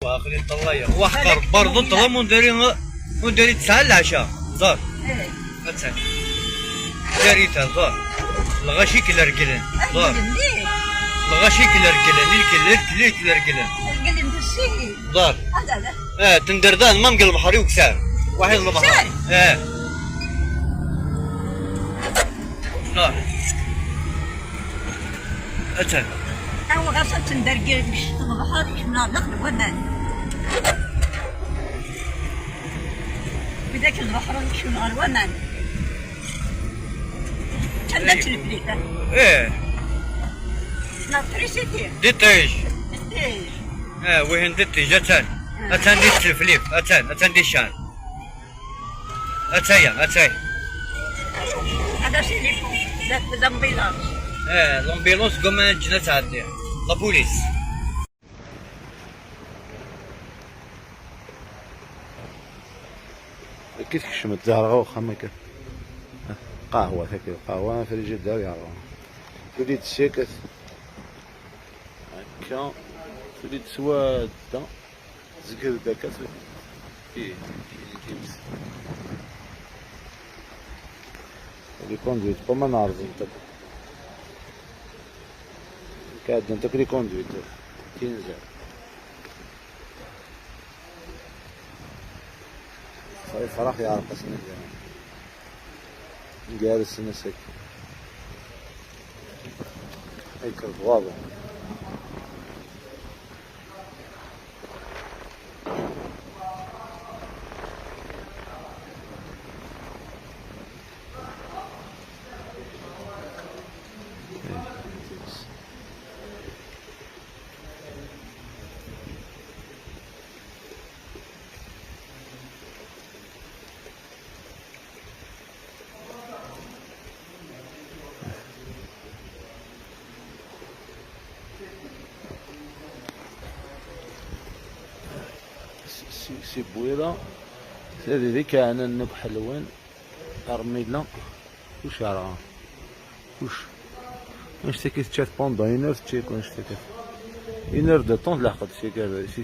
واخلي نطلعيا وحقر برضو طلع مندري 9 العشاء زار مثلا داريتها زار الغاشي كلا رجلن زار الغاشي كلا رجلن ليك كلا رجلن زار تندردان ما مقلب بحري وكسار واحد البحر زار أتى أنا غصت ندرجل مش البحر مش ناقل ومان بدك البحر مش ناقل ومان تندت البليدة نطريسيتي ديتيج وين ديتيج أتان ديت الفليب أتان ديشان أتايا هذا سيلي لامبيلانس لامبيلونس قام الجنة تعدي لا بوليس كيف كشمت زهرة وخا كيف قهوة هكا قهوة في الجدة يعرفها تولي تساكت هكا تولي تسواد زكر داكا فيه كيمس اللي كوندويت بما نعرف انت كاد انت كلي كوندويت تنزل فرح يعرف اسمه جالس نسك هيك واضح سي بويضة هذه ذيك أنا نك حلوين أرميلا وش راها واش تكيت تشات بوندون اون تشيك واش تكيت اون دو طون لحقت سي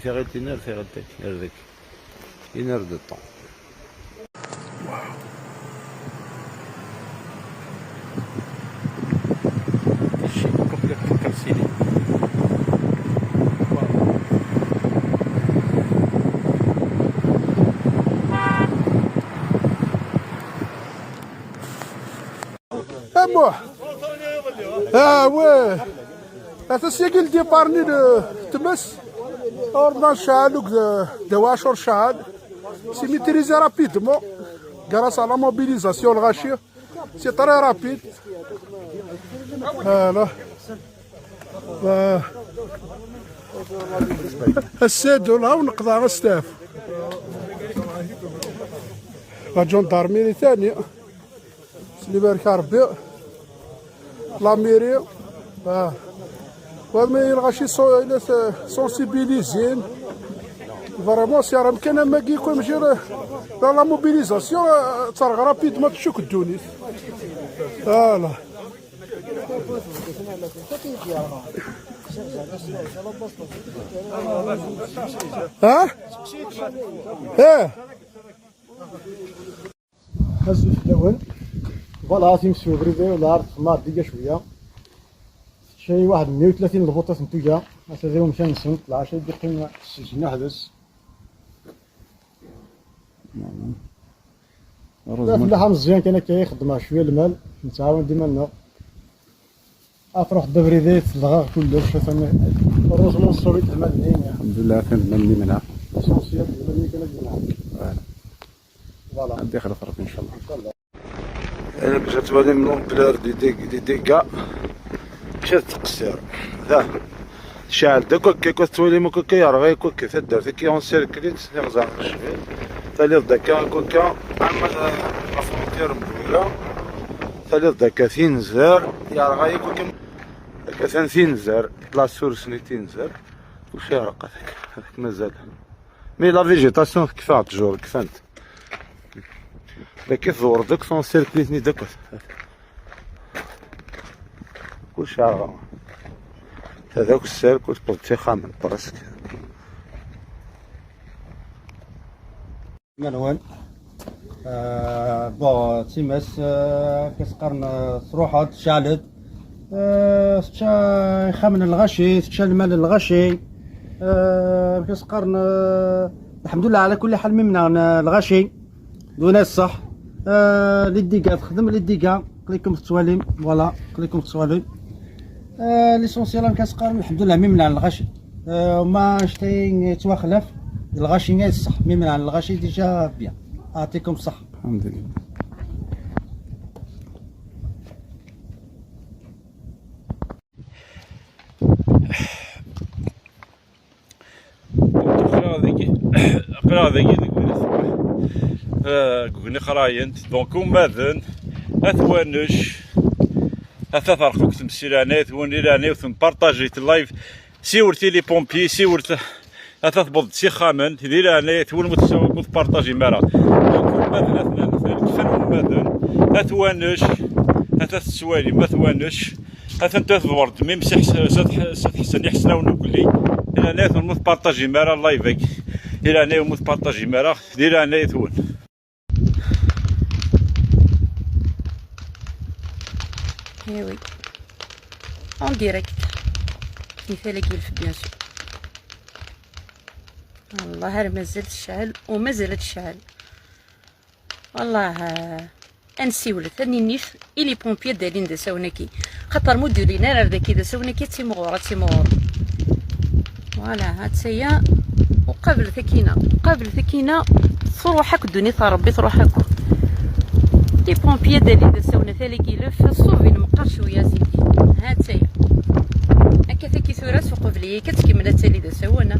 غير تينر سي غير داك اون دو طون شي كومبليت كالسيني موح واه هذا السيكل ديبارني تمس اورنا شعلوك دواشور شعل سي ميتريزي رابيدمون غراس على موبيليزاسيون الغاشي سي طري رابيد فوالا السادو لا ونقضى على ستاف الجندارميري ثاني اللي بارك ربي لا ميري وما يلغى شي سونسيبيليزين فريمون سي راه كان ما كيكون ماشي لا موبيليزاسيون ترغ رابيد ما تشوك الدونيس فوالا هزو في الاول فوالا تيمشيو بريدي ولا تخمار ديجا شويه شي واحد 130 البوطات نتويا هذا مشى نسنت العشاء يدي قيمه السجن نحبس الفلاحه مزيان كان كيخدم شويه المال نتعاون ديما لنا افرح دبريدي تلغى كلش الروز منصوري المال هنا الحمد لله كان ملي منها اسونسيال المال كان منها فوالا غادي يخلف ربي ان شاء الله انا باش تباني من لومبلور دي ديكا مشات تقصير ذا شاعل داك كي كتولي ما كيا راه غير كي تدار كي اون سيركليت نغزا الشباب ثالث داكا كوكا عمل لافونتير مبوله ثالث داكا تينزر يا راه غير كوكا داكا تينزر لا سورس ني تينزر وش يرق هذاك مازال مي لا فيجيتاسيون كفا تجور كفانت لكن الزور داك سون سيركليتني داك كلشي عارف هذاك السيركل بلتي خامن براسك مروان بو تيماس كيسقرن صروحات شالد تشا خامن الغشي تشا المال الغشي كيسقرن الحمد لله على كل حال منا الغشي دون الصح للديكا تخدم للديكا قليكم في التواليم فوالا قليكم في التواليم ليسونسيال كيسقرن الحمد لله منا الغشي وما شتي تواخلف الغشي غير الصح منا الغشي ديجا بيان يعطيكم الصحة. الحمد لله. قرا ذيك قلنا خراينت دونك وماذن اثوانش اثاثرقوك تمسيلانات ونيلاني وثم بارطاجيت اللايف سيورتي لي بومبي سيورت اثاثبض سيخامن ديلاني ثون متبارطاجي مرا دونك ماذن اثنان ماذن اثوانش اثاث سوالي ما ثوانش اثن تثبرد ميم سات حسن يحسنا ونقولي الى ناث متبارطاجي مرا اللايفك الى ناث متبارطاجي مرا ديلاني ثون. Eh oui, en direct. مثال كيلف بيان سور. والله راه مازال تشعل ومازالت تشعل. والله انسي ولات راني نيف إلي بومبيي دالين دا ساوناكي خاطر مديرين راه داكي دا ساوناكي تيمغور فوالا هاد سيا وقبل ثكينة تروحك الدنيا تاع ربي تروحك لي بومبيي دالين دا ساونا ثالي كيلف الصوفين مقار شويه سيدي هاد سيا هكا ثكي ثوراس وقف ليا كتكمل تالي دا ساونا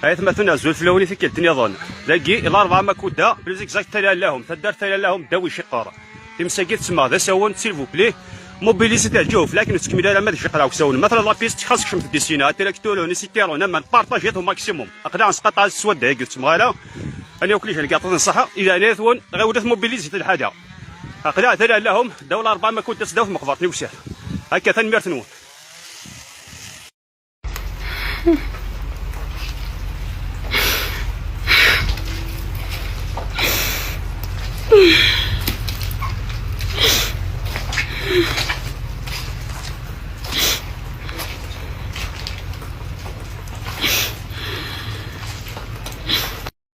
هاي ثم ثنا زول فلوني في كلتني ظن لاقي الى 4 ماكودا بليزيك زاك تلا لهم تدار تلا لهم داوي شقاره تمساكي تسمى ذا ساون سيلفو بلي موبيليزي تاع الجوف لكن تكمل على ماذا شقراو ساون مثلا لا بيست خاصك شمت الديسينا تراكتور نسيتيرون ما بارطاجيتو ماكسيموم اقدر نسقط على السواد هاي قلت مغالا انا وكليش اللي قاطين الصحه الى ناثون غير ولات موبيليزي في الحاجه اقدر تلا لهم دوله 4 ماكودا تسداو في مقبرتني وسهل هكا ثاني مرتنون.